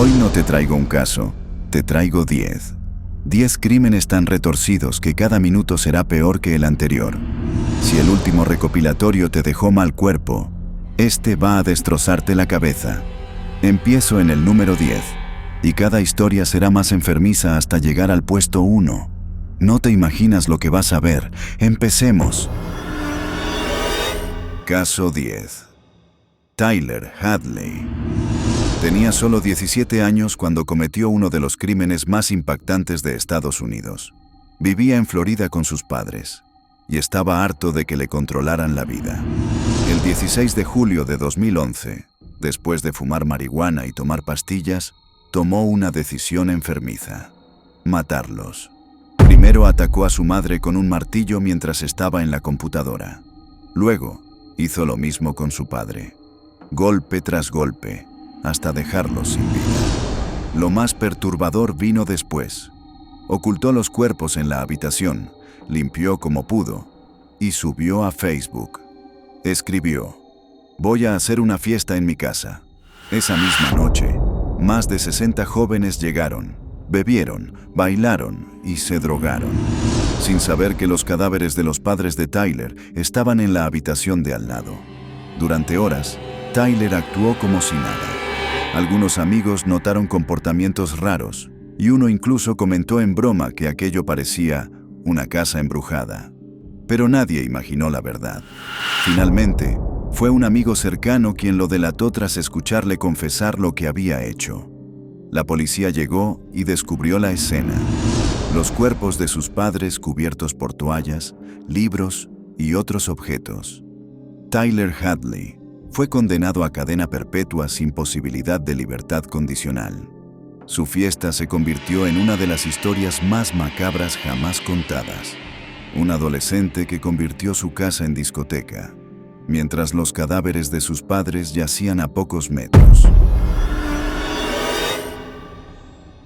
Hoy no te traigo un caso, te traigo 10. 10 crímenes tan retorcidos que cada minuto será peor que el anterior. Si el último recopilatorio te dejó mal cuerpo, este va a destrozarte la cabeza. Empiezo en el número 10, y cada historia será más enfermiza hasta llegar al puesto 1. No te imaginas lo que vas a ver. Empecemos. Caso 10. Tyler Hadley. Tenía solo 17 años cuando cometió uno de los crímenes más impactantes de Estados Unidos. Vivía en Florida con sus padres y estaba harto de que le controlaran la vida. El 16 de julio de 2011, después de fumar marihuana y tomar pastillas, tomó una decisión enfermiza: matarlos. Primero atacó a su madre con un martillo mientras estaba en la computadora. Luego, hizo lo mismo con su padre, golpe tras golpe, hasta dejarlos sin vida. Lo más perturbador vino después. Ocultó los cuerpos en la habitación, limpió como pudo y subió a Facebook. Escribió: «Voy a hacer una fiesta en mi casa». Esa misma noche, más de 60 jóvenes llegaron, bebieron, bailaron y se drogaron, sin saber que los cadáveres de los padres de Tyler estaban en la habitación de al lado. Durante horas, Tyler actuó como si nada. Algunos amigos notaron comportamientos raros, y uno incluso comentó en broma que aquello parecía una casa embrujada. Pero nadie imaginó la verdad. Finalmente, fue un amigo cercano quien lo delató tras escucharle confesar lo que había hecho. La policía llegó y descubrió la escena: los cuerpos de sus padres cubiertos por toallas, libros y otros objetos. Tyler Hadley fue condenado a cadena perpetua sin posibilidad de libertad condicional. Su fiesta se convirtió en una de las historias más macabras jamás contadas. Un adolescente que convirtió su casa en discoteca, mientras los cadáveres de sus padres yacían a pocos metros.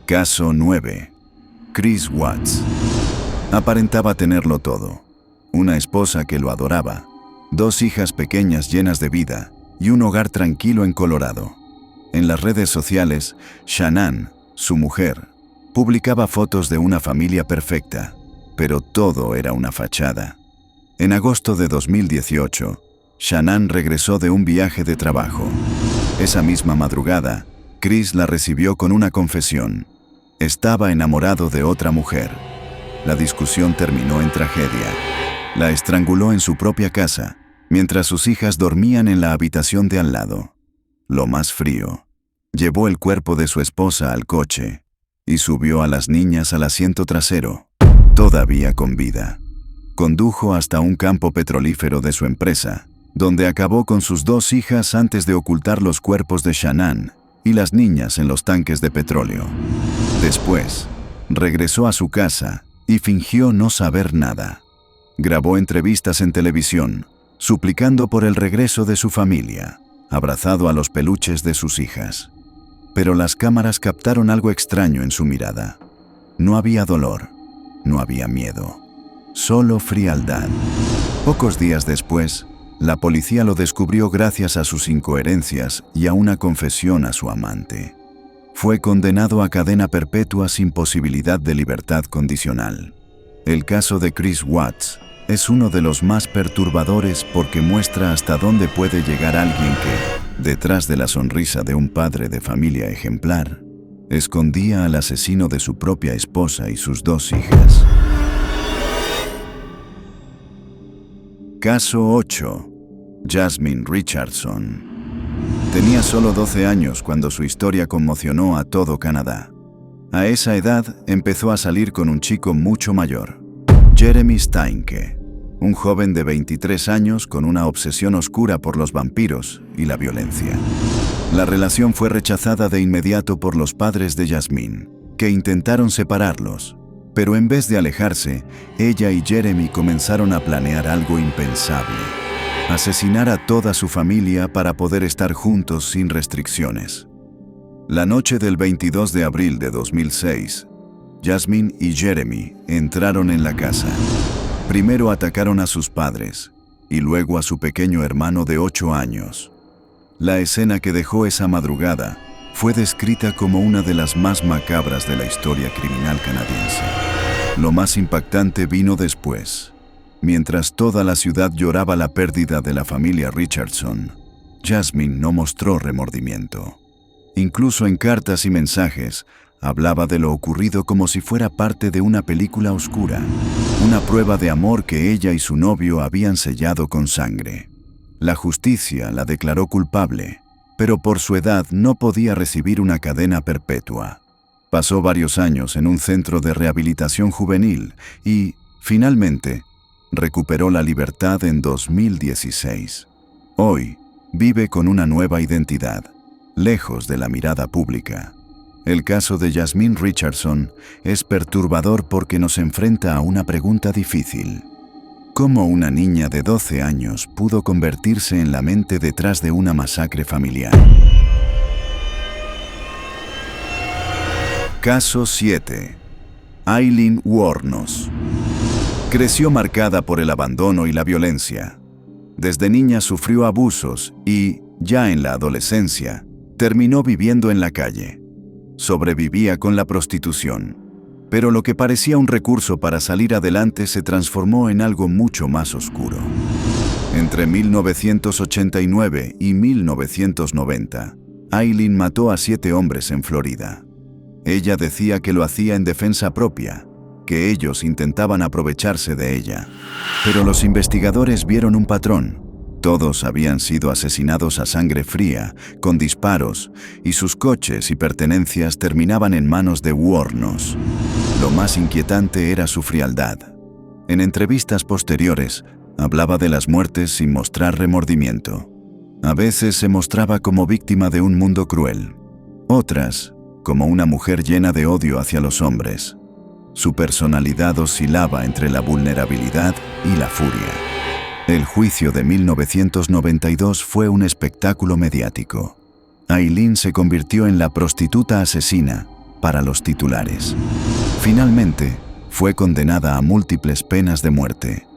Caso 9. Chris Watts. Aparentaba tenerlo todo: una esposa que lo adoraba, 2 hijas pequeñas llenas de vida y un hogar tranquilo en Colorado. En las redes sociales, Shannon, su mujer, publicaba fotos de una familia perfecta, pero todo era una fachada. En agosto de 2018, Shannon regresó de un viaje de trabajo. Esa misma madrugada, Chris la recibió con una confesión: estaba enamorado de otra mujer. La discusión terminó en tragedia. La estranguló en su propia casa, mientras sus hijas dormían en la habitación de al lado. Lo más frío, llevó el cuerpo de su esposa al coche y subió a las niñas al asiento trasero, todavía con vida. Condujo hasta un campo petrolífero de su empresa, donde acabó con sus 2 hijas antes de ocultar los cuerpos de Shannon y las niñas en los tanques de petróleo. Después, regresó a su casa y fingió no saber nada. Grabó entrevistas en televisión, suplicando por el regreso de su familia, abrazado a los peluches de sus hijas. Pero las cámaras captaron algo extraño en su mirada. No había dolor, no había miedo, solo frialdad. Pocos días después, la policía lo descubrió gracias a sus incoherencias y a una confesión a su amante. Fue condenado a cadena perpetua sin posibilidad de libertad condicional. El caso de Chris Watts es uno de los más perturbadores porque muestra hasta dónde puede llegar alguien que, detrás de la sonrisa de un padre de familia ejemplar, escondía al asesino de su propia esposa y sus 2 hijas. Caso 8. Jasmine Richardson. Tenía solo 12 años cuando su historia conmocionó a todo Canadá. A esa edad empezó a salir con un chico mucho mayor, Jeremy Steinke, un joven de 23 años con una obsesión oscura por los vampiros y la violencia. La relación fue rechazada de inmediato por los padres de Jasmine, que intentaron separarlos, pero en vez de alejarse, ella y Jeremy comenzaron a planear algo impensable: asesinar a toda su familia para poder estar juntos sin restricciones. La noche del 22 de abril de 2006, Jasmine y Jeremy entraron en la casa. Primero atacaron a sus padres y luego a su pequeño hermano de 8 años. La escena que dejó esa madrugada fue descrita como una de las más macabras de la historia criminal canadiense. Lo más impactante vino después. Mientras toda la ciudad lloraba la pérdida de la familia Richardson, Jasmine no mostró remordimiento. Incluso en cartas y mensajes, hablaba de lo ocurrido como si fuera parte de una película oscura, una prueba de amor que ella y su novio habían sellado con sangre. La justicia la declaró culpable, pero por su edad no podía recibir una cadena perpetua. Pasó varios años en un centro de rehabilitación juvenil y, finalmente, recuperó la libertad en 2016. Hoy, vive con una nueva identidad, lejos de la mirada pública. El caso de Jasmine Richardson es perturbador porque nos enfrenta a una pregunta difícil. ¿Cómo una niña de 12 años pudo convertirse en la mente detrás de una masacre familiar? Caso 7. Aileen Wuornos. Creció marcada por el abandono y la violencia. Desde niña sufrió abusos y, ya en la adolescencia, terminó viviendo en la calle. Sobrevivía con la prostitución, pero lo que parecía un recurso para salir adelante se transformó en algo mucho más oscuro. Entre 1989 y 1990, Aileen mató a 7 hombres en Florida. Ella decía que lo hacía en defensa propia, que ellos intentaban aprovecharse de ella. Pero los investigadores vieron un patrón. Todos habían sido asesinados a sangre fría, con disparos, y sus coches y pertenencias terminaban en manos de Wuornos. Lo más inquietante era su frialdad. En entrevistas posteriores, hablaba de las muertes sin mostrar remordimiento. A veces se mostraba como víctima de un mundo cruel. Otras, como una mujer llena de odio hacia los hombres. Su personalidad oscilaba entre la vulnerabilidad y la furia. El juicio de 1992 fue un espectáculo mediático. Aileen se convirtió en la prostituta asesina para los titulares. Finalmente, fue condenada a múltiples penas de muerte.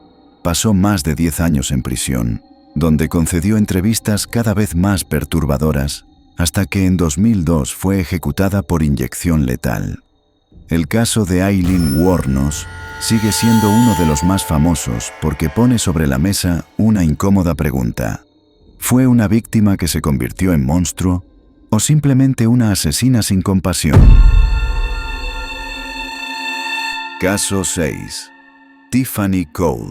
Pasó más de 10 años en prisión, donde concedió entrevistas cada vez más perturbadoras, hasta que en 2002 fue ejecutada por inyección letal. El caso de Aileen Wuornos sigue siendo uno de los más famosos porque pone sobre la mesa una incómoda pregunta. ¿Fue una víctima que se convirtió en monstruo o simplemente una asesina sin compasión? Caso 6. Tiffany Cole.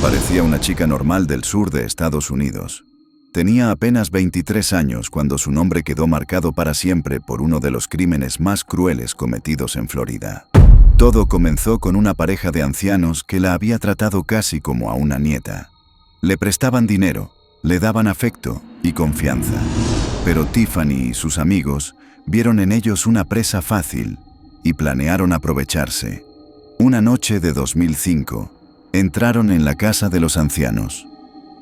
Parecía una chica normal del sur de Estados Unidos. Tenía apenas 23 años cuando su nombre quedó marcado para siempre por uno de los crímenes más crueles cometidos en Florida. Todo comenzó con una pareja de ancianos que la había tratado casi como a una nieta. Le prestaban dinero, le daban afecto y confianza. Pero Tiffany y sus amigos vieron en ellos una presa fácil y planearon aprovecharse. Una noche de 2005, entraron en la casa de los ancianos.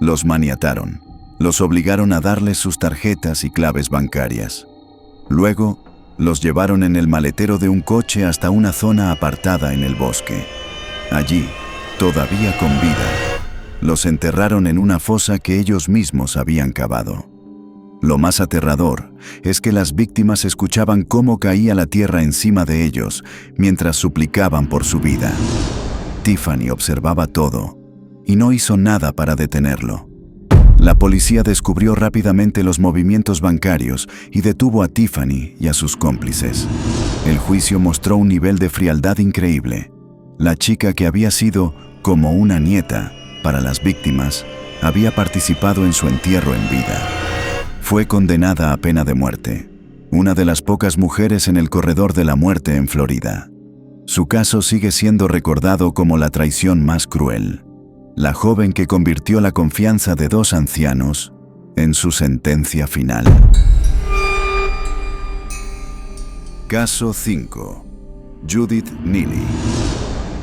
Los maniataron. Los obligaron a darles sus tarjetas y claves bancarias. Luego, los llevaron en el maletero de un coche hasta una zona apartada en el bosque. Allí, todavía con vida, los enterraron en una fosa que ellos mismos habían cavado. Lo más aterrador es que las víctimas escuchaban cómo caía la tierra encima de ellos mientras suplicaban por su vida. Tiffany observaba todo y no hizo nada para detenerlo. La policía descubrió rápidamente los movimientos bancarios y detuvo a Tiffany y a sus cómplices. El juicio mostró un nivel de frialdad increíble. La chica que había sido como una nieta para las víctimas había participado en su entierro en vida. Fue condenada a pena de muerte, una de las pocas mujeres en el corredor de la muerte en Florida. Su caso sigue siendo recordado como la traición más cruel. La joven que convirtió la confianza de 2 ancianos en su sentencia final. Caso 5. Judith Neely.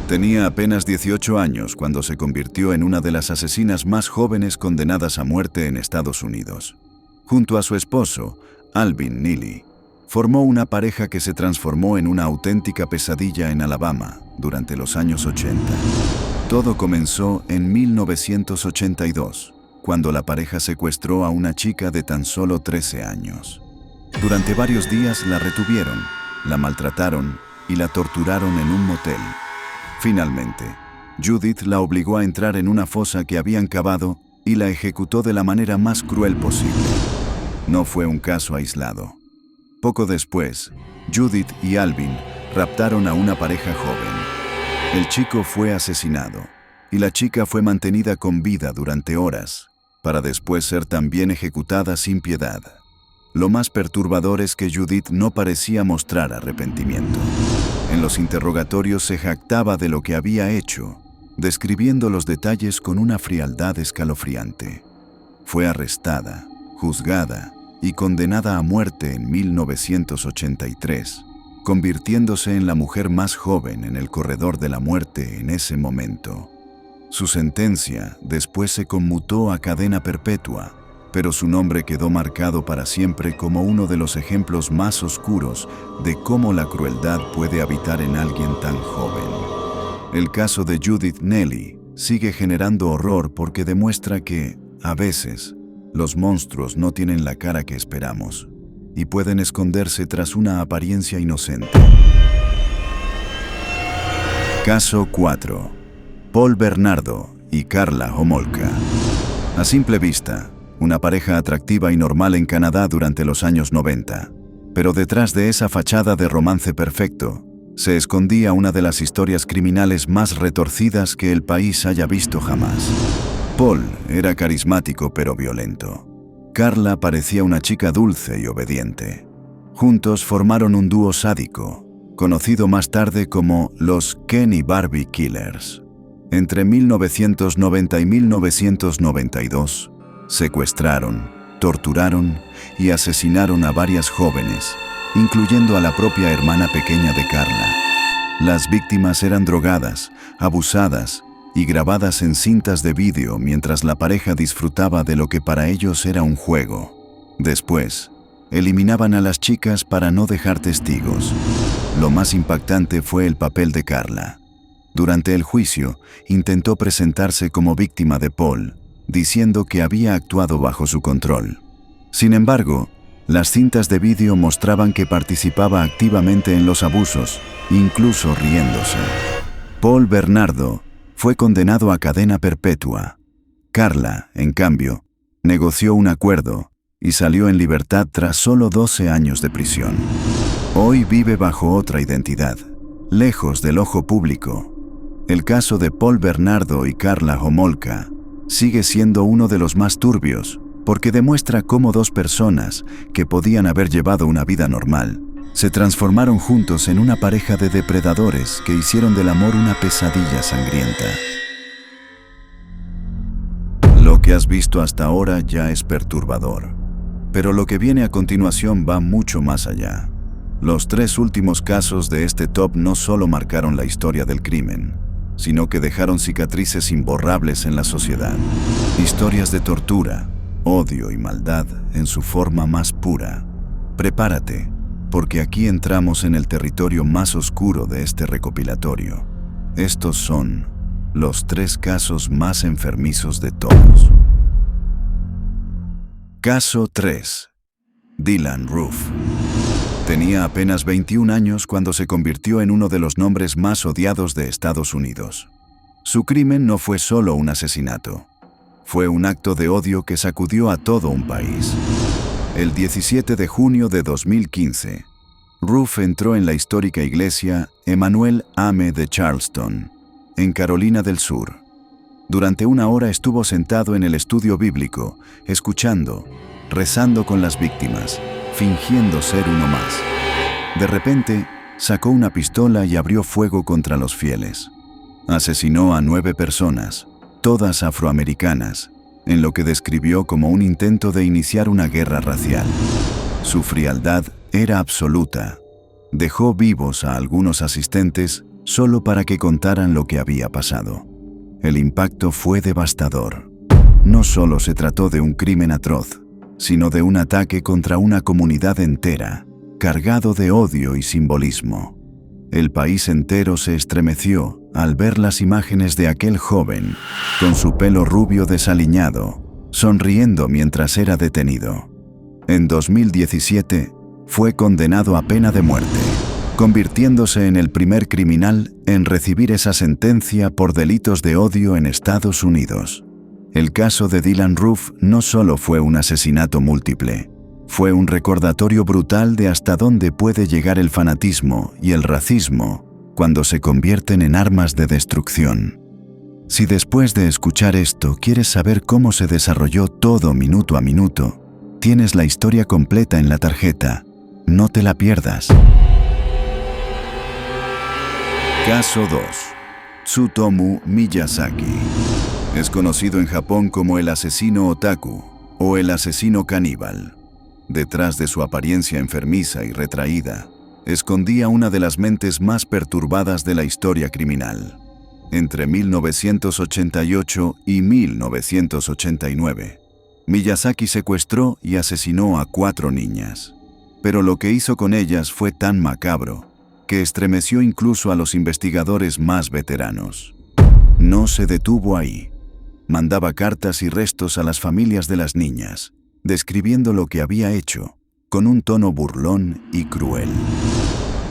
Tenía apenas 18 años cuando se convirtió en una de las asesinas más jóvenes condenadas a muerte en Estados Unidos. Junto a su esposo, Alvin Neely, formó una pareja que se transformó en una auténtica pesadilla en Alabama durante los años 80. Todo comenzó en 1982, cuando la pareja secuestró a una chica de tan solo 13 años. Durante varios días la retuvieron, la maltrataron y la torturaron en un motel. Finalmente, Judith la obligó a entrar en una fosa que habían cavado y la ejecutó de la manera más cruel posible. No fue un caso aislado. Poco después, Judith y Alvin raptaron a una pareja joven. El chico fue asesinado y la chica fue mantenida con vida durante horas, para después ser también ejecutada sin piedad. Lo más perturbador es que Judith no parecía mostrar arrepentimiento. En los interrogatorios se jactaba de lo que había hecho, describiendo los detalles con una frialdad escalofriante. Fue arrestada, juzgada y condenada a muerte en 1983, convirtiéndose en la mujer más joven en el corredor de la muerte en ese momento. Su sentencia después se conmutó a cadena perpetua, pero su nombre quedó marcado para siempre como uno de los ejemplos más oscuros de cómo la crueldad puede habitar en alguien tan joven. El caso de Judith Neely sigue generando horror porque demuestra que, a veces, los monstruos no tienen la cara que esperamos y pueden esconderse tras una apariencia inocente. Caso 4. Paul Bernardo y Karla Homolka. A simple vista, una pareja atractiva y normal en Canadá durante los años 90. Pero detrás de esa fachada de romance perfecto, se escondía una de las historias criminales más retorcidas que el país haya visto jamás. Paul era carismático pero violento. Karla parecía una chica dulce y obediente. Juntos formaron un dúo sádico, conocido más tarde como los Ken y Barbie Killers. Entre 1990 y 1992, secuestraron, torturaron y asesinaron a varias jóvenes, incluyendo a la propia hermana pequeña de Karla. Las víctimas eran drogadas, abusadas y grabadas en cintas de vídeo mientras la pareja disfrutaba de lo que para ellos era un juego. Después, eliminaban a las chicas para no dejar testigos. Lo más impactante fue el papel de Karla. Durante el juicio, intentó presentarse como víctima de Paul, diciendo que había actuado bajo su control. Sin embargo, las cintas de vídeo mostraban que participaba activamente en los abusos, incluso riéndose. Paul Bernardo fue condenado a cadena perpetua. Karla, en cambio, negoció un acuerdo y salió en libertad tras solo 12 años de prisión. Hoy vive bajo otra identidad, lejos del ojo público. El caso de Paul Bernardo y Karla Homolka sigue siendo uno de los más turbios, porque demuestra cómo dos personas que podían haber llevado una vida normal, se transformaron juntos en una pareja de depredadores que hicieron del amor una pesadilla sangrienta. Lo que has visto hasta ahora ya es perturbador, pero lo que viene a continuación va mucho más allá. Los 3 últimos casos de este top no solo marcaron la historia del crimen, sino que dejaron cicatrices imborrables en la sociedad. Historias de tortura, odio y maldad en su forma más pura. Prepárate, porque aquí entramos en el territorio más oscuro de este recopilatorio. Estos son los 3 casos más enfermizos de todos. Caso 3. Dylann Roof. Tenía apenas 21 años cuando se convirtió en uno de los nombres más odiados de Estados Unidos. Su crimen no fue solo un asesinato. Fue un acto de odio que sacudió a todo un país. El 17 de junio de 2015, Roof entró en la histórica iglesia Emanuel Ame de Charleston, en Carolina del Sur. Durante una hora estuvo sentado en el estudio bíblico, escuchando, rezando con las víctimas, fingiendo ser uno más. De repente, sacó una pistola y abrió fuego contra los fieles. Asesinó a 9 personas, todas afroamericanas, en lo que describió como un intento de iniciar una guerra racial. Su frialdad era absoluta. Dejó vivos a algunos asistentes solo para que contaran lo que había pasado. El impacto fue devastador. No solo se trató de un crimen atroz, sino de un ataque contra una comunidad entera, cargado de odio y simbolismo. El país entero se estremeció al ver las imágenes de aquel joven, con su pelo rubio desaliñado, sonriendo mientras era detenido. En 2017, fue condenado a pena de muerte, convirtiéndose en el primer criminal en recibir esa sentencia por delitos de odio en Estados Unidos. El caso de Dylann Roof no solo fue un asesinato múltiple, fue un recordatorio brutal de hasta dónde puede llegar el fanatismo y el racismo cuando se convierten en armas de destrucción. Si después de escuchar esto quieres saber cómo se desarrolló todo minuto a minuto, tienes la historia completa en la tarjeta. No te la pierdas. Caso 2. Tsutomu Miyazaki. Es conocido en Japón como el asesino otaku o el asesino caníbal. Detrás de su apariencia enfermiza y retraída, escondía una de las mentes más perturbadas de la historia criminal. Entre 1988 y 1989, Miyazaki secuestró y asesinó a 4 niñas. Pero lo que hizo con ellas fue tan macabro que estremeció incluso a los investigadores más veteranos. No se detuvo ahí. Mandaba cartas y restos a las familias de las niñas, describiendo lo que había hecho, con un tono burlón y cruel.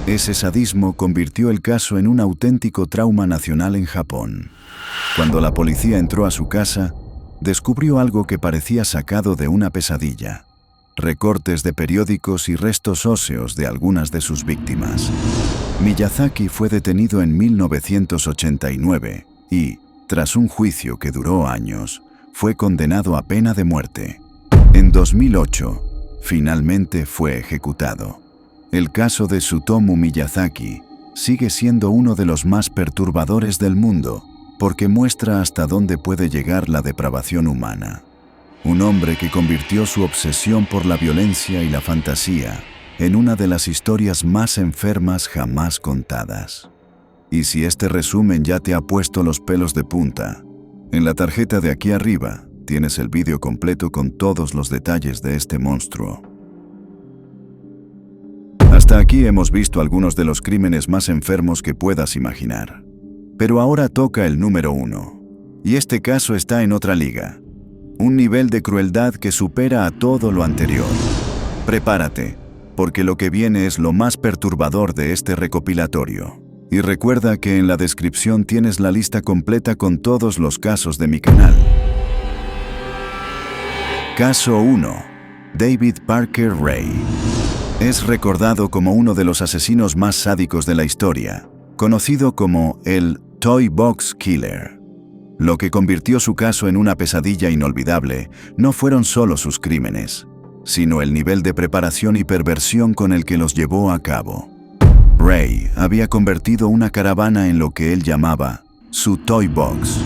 Ese sadismo convirtió el caso en un auténtico trauma nacional en Japón. Cuando la policía entró a su casa, descubrió algo que parecía sacado de una pesadilla: recortes de periódicos y restos óseos de algunas de sus víctimas. Miyazaki fue detenido en 1989 y, tras un juicio que duró años, fue condenado a pena de muerte. En 2008, finalmente fue ejecutado. El caso de Tsutomu Miyazaki sigue siendo uno de los más perturbadores del mundo porque muestra hasta dónde puede llegar la depravación humana. Un hombre que convirtió su obsesión por la violencia y la fantasía en una de las historias más enfermas jamás contadas. Y si este resumen ya te ha puesto los pelos de punta, en la tarjeta de aquí arriba tienes el vídeo completo con todos los detalles de este monstruo. Hasta aquí hemos visto algunos de los crímenes más enfermos que puedas imaginar. Pero ahora toca el número 1. Y este caso está en otra liga. Un nivel de crueldad que supera a todo lo anterior. Prepárate, porque lo que viene es lo más perturbador de este recopilatorio. Y recuerda que en la descripción tienes la lista completa con todos los casos de mi canal. Caso 1. David Parker Ray. Es recordado como uno de los asesinos más sádicos de la historia, conocido como el Toy Box Killer. Lo que convirtió su caso en una pesadilla inolvidable no fueron solo sus crímenes, sino el nivel de preparación y perversión con el que los llevó a cabo. Ray había convertido una caravana en lo que él llamaba su Toy Box,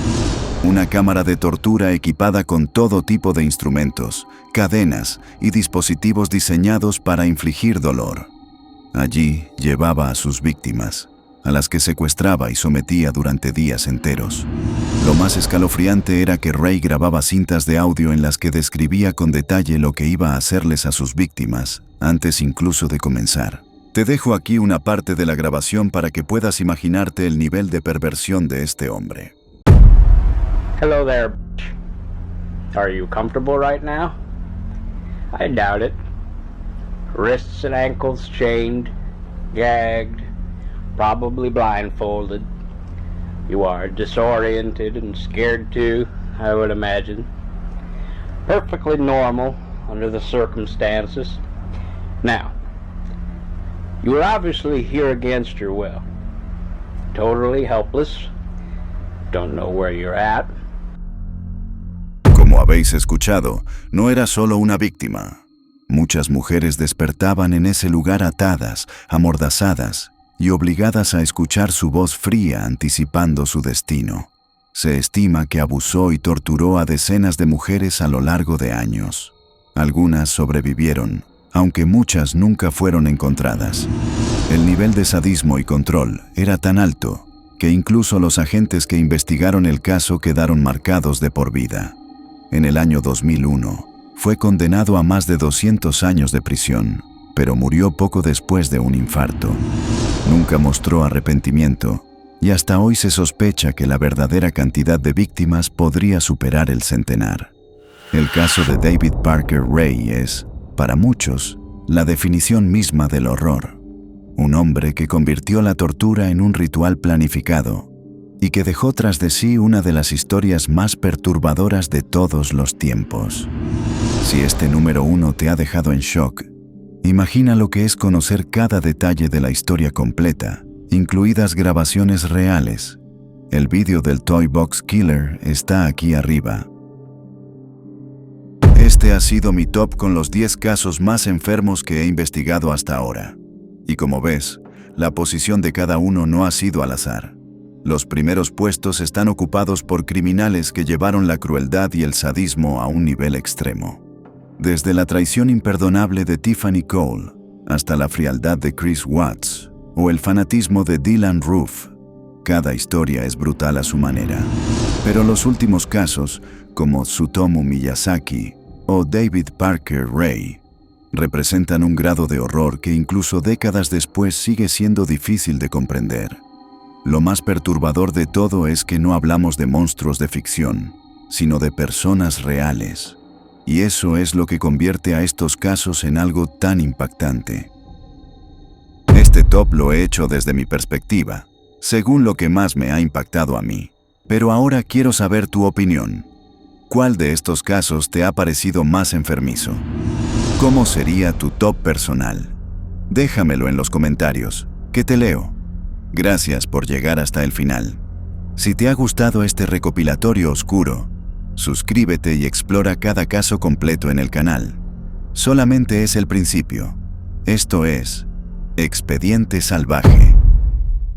una cámara de tortura equipada con todo tipo de instrumentos, cadenas y dispositivos diseñados para infligir dolor. Allí llevaba a sus víctimas, a las que secuestraba y sometía durante días enteros. Lo más escalofriante era que Ray grababa cintas de audio en las que describía con detalle lo que iba a hacerles a sus víctimas, antes incluso de comenzar. Te dejo aquí una parte de la grabación para que puedas imaginarte el nivel de perversión de este hombre. Hello there. Are you comfortable right now? I doubt it. Wrists and ankles chained, gagged, probably blindfolded. You are disoriented and scared too, I would imagine. Perfectly normal under the circumstances. Now, you are obviously here against your will. Totally helpless. Don't know where you're at. Como habéis escuchado, no era solo una víctima. Muchas mujeres despertaban en ese lugar atadas, amordazadas y obligadas a escuchar su voz fría anticipando su destino. Se estima que abusó y torturó a decenas de mujeres a lo largo de años. Algunas sobrevivieron, aunque muchas nunca fueron encontradas. El nivel de sadismo y control era tan alto que incluso los agentes que investigaron el caso quedaron marcados de por vida. En el año 2001, fue condenado a más de 200 años de prisión, pero murió poco después de un infarto. Nunca mostró arrepentimiento, y hasta hoy se sospecha que la verdadera cantidad de víctimas podría superar el centenar. El caso de David Parker Ray es, para muchos, la definición misma del horror. Un hombre que convirtió la tortura en un ritual planificado y que dejó tras de sí una de las historias más perturbadoras de todos los tiempos. Si este número 1 te ha dejado en shock, imagina lo que es conocer cada detalle de la historia completa, incluidas grabaciones reales. El vídeo del Toy Box Killer está aquí arriba. Este ha sido mi top con los 10 casos más enfermos que he investigado hasta ahora. Y como ves, la posición de cada uno no ha sido al azar. Los primeros puestos están ocupados por criminales que llevaron la crueldad y el sadismo a un nivel extremo. Desde la traición imperdonable de Tiffany Cole hasta la frialdad de Chris Watts o el fanatismo de Dylann Roof, cada historia es brutal a su manera. Pero los últimos casos, como Tsutomu Miyazaki o David Parker Ray, representan un grado de horror que incluso décadas después sigue siendo difícil de comprender. Lo más perturbador de todo es que no hablamos de monstruos de ficción, sino de personas reales. Y eso es lo que convierte a estos casos en algo tan impactante. Este top lo he hecho desde mi perspectiva, según lo que más me ha impactado a mí. Pero ahora quiero saber tu opinión. ¿Cuál de estos casos te ha parecido más enfermizo? ¿Cómo sería tu top personal? Déjamelo en los comentarios, que te leo. Gracias por llegar hasta el final. Si te ha gustado este recopilatorio oscuro, suscríbete y explora cada caso completo en el canal. Solamente es el principio. Esto es Expediente Salvaje.